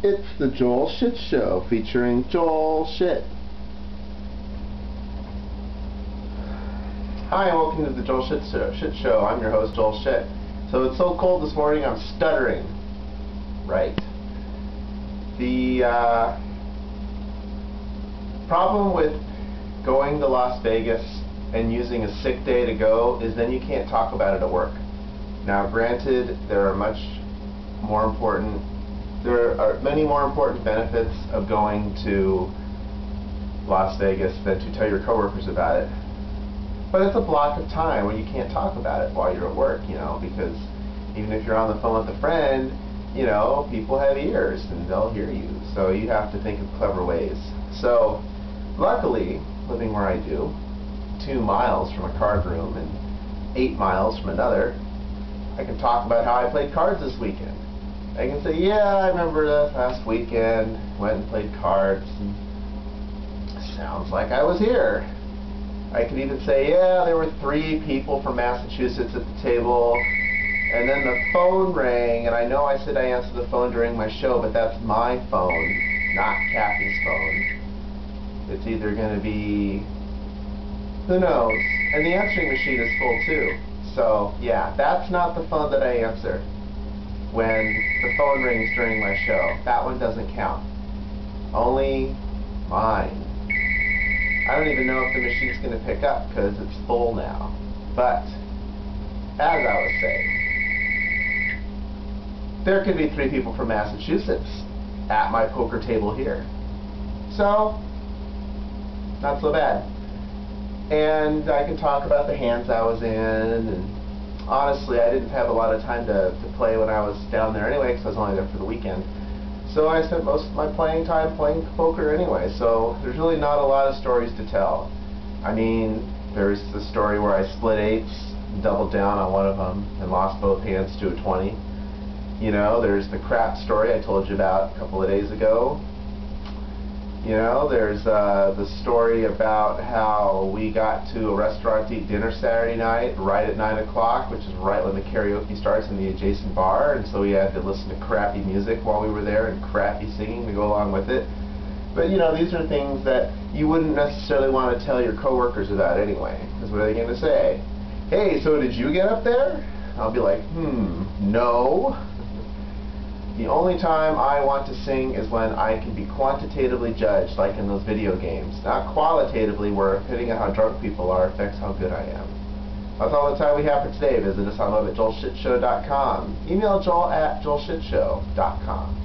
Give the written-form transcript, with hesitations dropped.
It's the Joel Shit Show featuring Joel Shit. Hi and welcome to the Joel Shit Show. I'm your host, Joel Shit. So it's so cold this morning I'm stuttering. Right. The problem with going to Las Vegas and using a sick day to go is then you can't talk about it at work. Now granted, there are many more important benefits of going to Las Vegas than to tell your coworkers about it. But it's a block of time when you can't talk about it while you're at work, because even if you're on the phone with a friend, people have ears and they'll hear you. So you have to think of clever ways. So luckily, living where I do, 2 miles from a card room and 8 miles from another, I can talk about how I played cards this weekend. I can say, yeah, I remember that last weekend, went and played cards, and sounds like I was here. I could even say, yeah, there were 3 people from Massachusetts at the table, and then the phone rang, and I know I said I answered the phone during my show, but that's my phone, not Kathy's phone. It's either going to be, who knows, and the answering machine is full too. So, yeah, that's not the phone that I answer when the phone rings during my show. That one doesn't count. Only mine. I don't even know if the machine's going to pick up because it's full now. But, as I was saying, there could be 3 people from Massachusetts at my poker table here. So, not so bad. And I can talk about the hands I was in, and honestly, I didn't have a lot of time to play when I was down there anyway, because I was only there for the weekend. So I spent most of my playing time playing poker anyway, so there's really not a lot of stories to tell. I mean, there's the story where I split 8s, doubled down on one of them, and lost both hands to a 20. There's the crap story I told you about a couple of days ago. There's the story about how we got to a restaurant to eat dinner Saturday night right at 9 o'clock, which is right when the karaoke starts in the adjacent bar, and so we had to listen to crappy music while we were there and crappy singing to go along with it. But these are things that you wouldn't necessarily want to tell your coworkers about anyway, because what are they going to say? Hey, so did you get up there? I'll be like, no. The only time I want to sing is when I can be quantitatively judged, like in those video games. Not qualitatively, where hitting at how drunk people are affects how good I am. That's all the time we have for today. Visit us on web at joelshitshow.com. Email joel@joelshitshow.com.